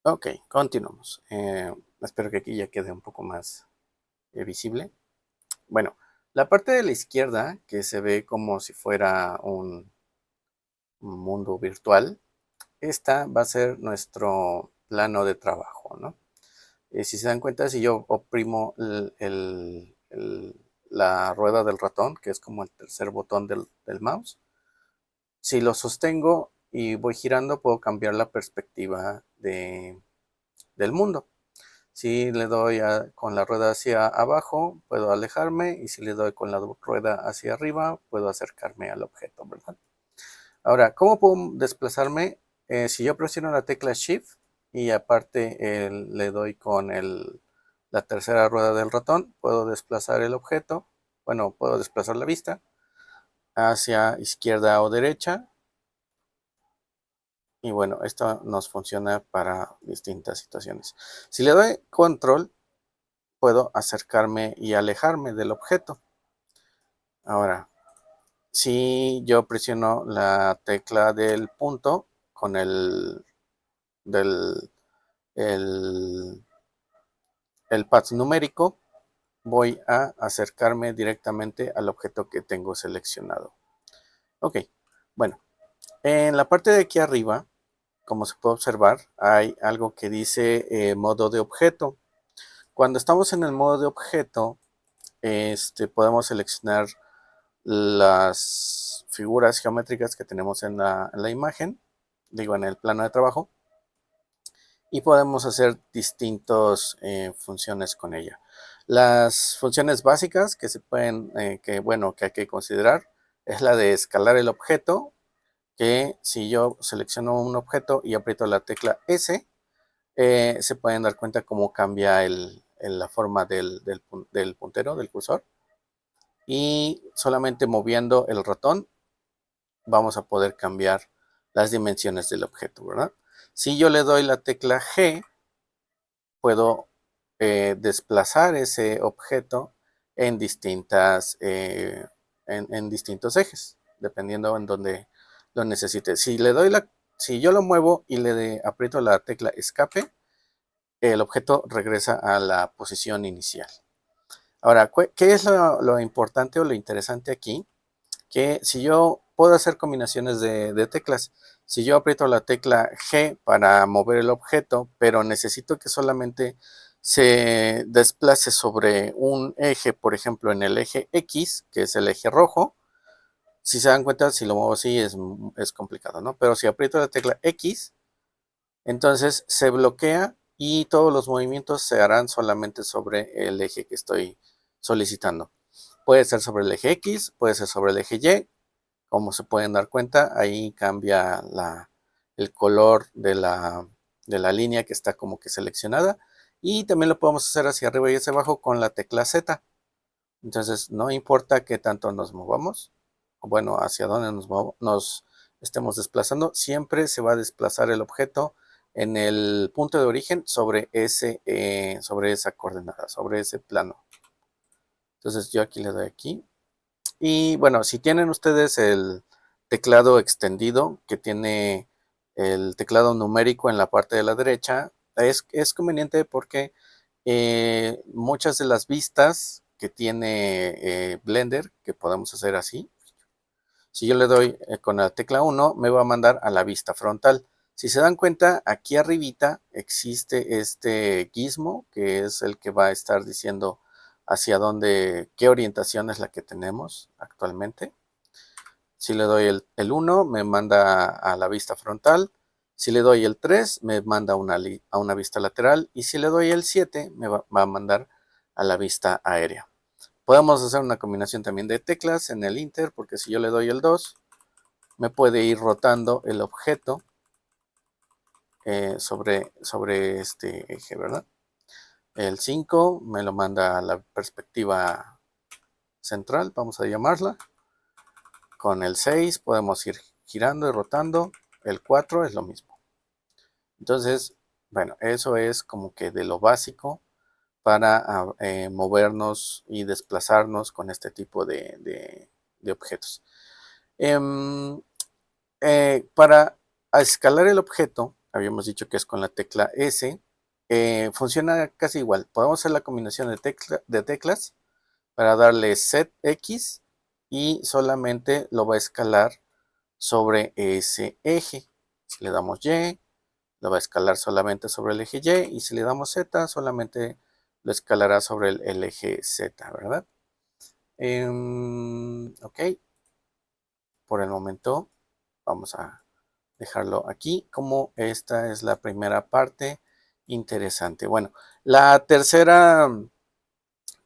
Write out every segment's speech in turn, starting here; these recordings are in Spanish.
Ok, continuamos. Espero que aquí ya quede un poco más visible. Bueno, la parte de la izquierda, que se ve como si fuera un mundo virtual, esta va a ser nuestro plano de trabajo, ¿no? Si se dan cuenta, si yo oprimo la rueda del ratón, que es como el tercer botón del mouse, si lo sostengo y voy girando, puedo cambiar la perspectiva del mundo. Si le doy con la rueda hacia abajo, puedo alejarme, y si le doy con la rueda hacia arriba, puedo acercarme al objeto, ¿verdad? Ahora, ¿cómo puedo desplazarme? Si yo presiono la tecla Shift y aparte le doy con la tercera rueda del ratón, puedo desplazar el objeto, bueno, puedo desplazar la vista hacia izquierda o derecha. Y bueno, esto nos funciona para distintas situaciones. Si le doy control, puedo acercarme y alejarme del objeto. Ahora, si yo presiono la tecla del punto con del, el, el pad numérico, voy a acercarme directamente al objeto que tengo seleccionado. Ok, bueno, en la parte de aquí arriba, como se puede observar, hay algo que dice modo de objeto. Cuando estamos en el modo de objeto, podemos seleccionar las figuras geométricas que tenemos en la imagen, digo, en el plano de trabajo, y podemos hacer distintas funciones con ella. Las funciones básicas que se pueden, que hay que considerar, es la de escalar el objeto, que si yo selecciono un objeto y aprieto la tecla S, se pueden dar cuenta cómo cambia la forma del puntero, del cursor. Y solamente moviendo el ratón vamos a poder cambiar las dimensiones del objeto, ¿verdad? Si yo le doy la tecla G, puedo desplazar ese objeto en en distintos ejes, dependiendo en donde lo necesite. Si yo lo muevo y aprieto la tecla escape, el objeto regresa a la posición inicial. Ahora, ¿qué es lo importante o lo interesante aquí? Que si yo puedo hacer combinaciones de teclas, si yo aprieto la tecla G para mover el objeto, pero necesito que solamente se desplace sobre un eje, por ejemplo, en el eje X, que es el eje rojo, si se dan cuenta, si lo muevo así es complicado, ¿no? Pero si aprieto la tecla X, entonces se bloquea y todos los movimientos se harán solamente sobre el eje que estoy solicitando. Puede ser sobre el eje X, puede ser sobre el eje Y. Como se pueden dar cuenta, ahí cambia el color de la línea que está como que seleccionada. Y también lo podemos hacer hacia arriba y hacia abajo con la tecla Z. Entonces, no importa qué tanto nos movamos, o bueno, hacia dónde nos estemos desplazando, siempre se va a desplazar el objeto en el punto de origen sobre esa coordenada, sobre ese plano. Entonces, yo aquí le doy aquí. Y bueno, si tienen ustedes el teclado extendido que tiene el teclado numérico en la parte de la derecha, es conveniente porque muchas de las vistas que tiene Blender, que podemos hacer así, si yo le doy con la tecla 1, me va a mandar a la vista frontal. Si se dan cuenta, aquí arribita existe este gizmo, que es el que va a estar diciendo hacia dónde, qué orientación es la que tenemos actualmente. Si le doy el 1, me manda a la vista frontal. Si le doy el 3, me manda a una vista lateral. Y si le doy el 7, va a mandar a la vista aérea. Podemos hacer una combinación también de teclas en el Inter, porque si yo le doy el 2, me puede ir rotando el objeto sobre este eje, ¿verdad? El 5 me lo manda a la perspectiva central, vamos a llamarla. Con el 6 podemos ir girando y rotando. El 4 es lo mismo. Entonces, bueno, eso es como que de lo básico para movernos y desplazarnos con este tipo de objetos. Para escalar el objeto, habíamos dicho que es con la tecla S. Funciona casi igual. Podemos hacer la combinación de teclas para darle Set X y solamente lo va a escalar sobre ese eje. Si le damos Y, lo va a escalar solamente sobre el eje Y, y si le damos Z, solamente lo escalará sobre el eje Z, ¿verdad? Ok, por el momento vamos a dejarlo aquí, como esta es la primera parte interesante. Bueno, la tercera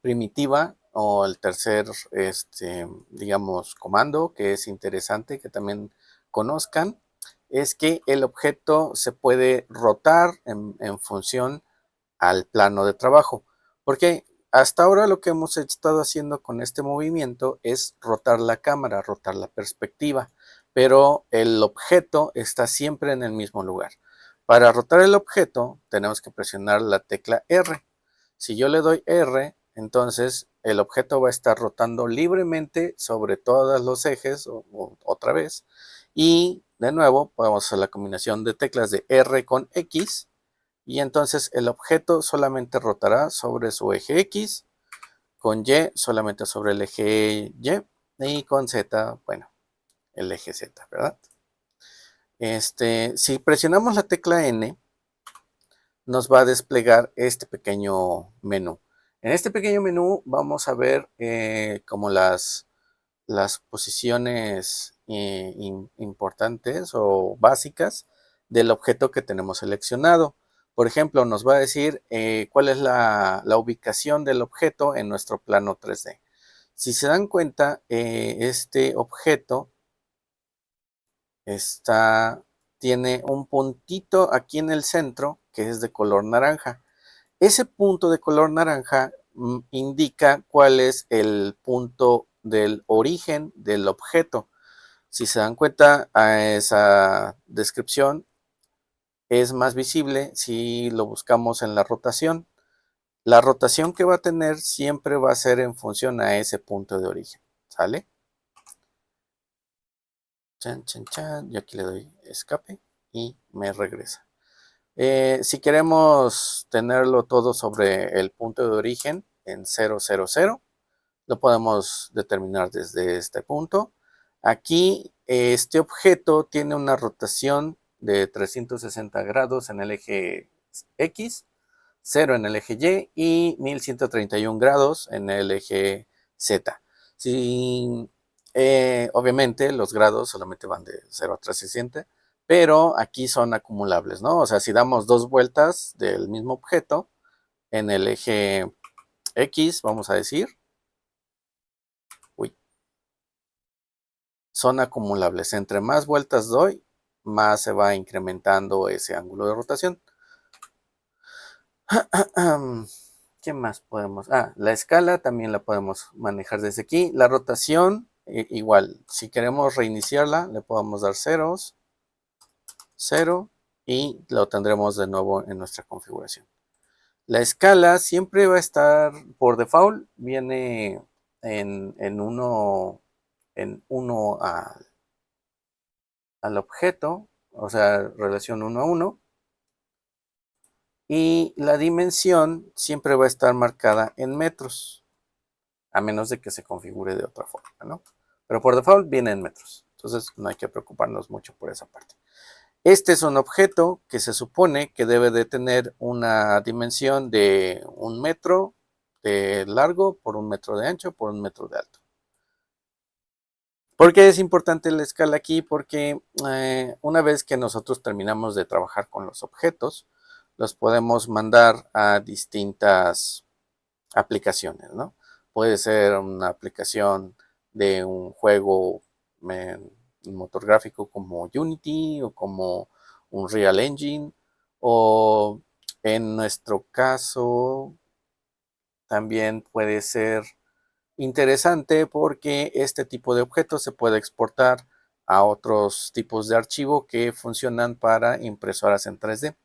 primitiva o el tercer, digamos, comando que es interesante que también conozcan, es que el objeto se puede rotar en función al plano de trabajo. Porque hasta ahora lo que hemos estado haciendo con este movimiento es rotar la cámara, rotar la perspectiva, pero el objeto está siempre en el mismo lugar. Para rotar el objeto tenemos que presionar la tecla R. Si yo le doy R, entonces el objeto va a estar rotando libremente sobre todos los ejes otra vez. Y de nuevo podemos hacer la combinación de teclas de R con X y entonces el objeto solamente rotará sobre su eje X, con Y solamente sobre el eje Y y con Z, bueno, el eje Z, ¿verdad? Si presionamos la tecla N, nos va a desplegar este pequeño menú. En este pequeño menú vamos a ver como las posiciones importantes o básicas del objeto que tenemos seleccionado. Por ejemplo, nos va a decir cuál es la ubicación del objeto en nuestro plano 3D. Si se dan cuenta, este objeto tiene un puntito aquí en el centro que es de color naranja. Ese punto de color naranja indica cuál es el punto del origen del objeto. Si se dan cuenta, a esa descripción es más visible si lo buscamos en la rotación. La rotación que va a tener siempre va a ser en función a ese punto de origen. ¿Sale? Chan, chan, chan. Yo aquí le doy escape y me regresa. Si queremos tenerlo todo sobre el punto de origen en 0, 0, 0, lo podemos determinar desde este punto. Aquí este objeto tiene una rotación de 360 grados en el eje X, 0 en el eje Y y 1131 grados en el eje Z. Si, obviamente los grados solamente van de 0 a 360, pero aquí son acumulables, ¿no? O sea, si damos dos vueltas del mismo objeto en el eje X, vamos a decir, uy, son acumulables. Entre más vueltas doy, más se va incrementando ese ángulo de rotación. ¿Qué más podemos? La escala también la podemos manejar desde aquí. La rotación, igual, si queremos reiniciarla, le podemos dar ceros, 0 y lo tendremos de nuevo en nuestra configuración. La escala siempre va a estar, por default, viene en 1 al objeto, o sea, relación 1 a 1. Y la dimensión siempre va a estar marcada en metros, a menos de que se configure de otra forma, ¿no? Pero por default viene en metros, entonces no hay que preocuparnos mucho por esa parte. Este es un objeto que se supone que debe de tener una dimensión de 1 metro de largo por 1 metro de ancho por 1 metro de alto. ¿Por qué es importante la escala aquí? Porque una vez que nosotros terminamos de trabajar con los objetos, los podemos mandar a distintas aplicaciones, ¿no? Puede ser una aplicación de un juego en motor gráfico como Unity o como un Real Engine, o en nuestro caso también puede ser interesante porque este tipo de objetos se puede exportar a otros tipos de archivo que funcionan para impresoras en 3D.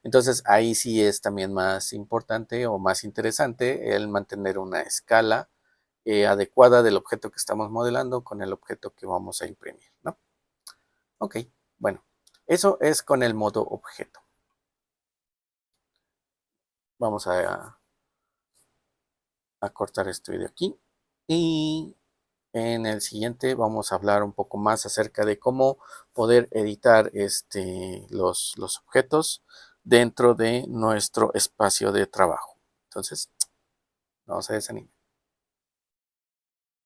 Entonces ahí sí es también más importante o más interesante el mantener una escala adecuada del objeto que estamos modelando con el objeto que vamos a imprimir, ¿no? Ok, bueno, Eso es con el modo objeto. Vamos a cortar este video aquí. Y en el siguiente vamos a hablar un poco más acerca de cómo poder editar los objetos dentro de nuestro espacio de trabajo. Entonces, no se desanimen.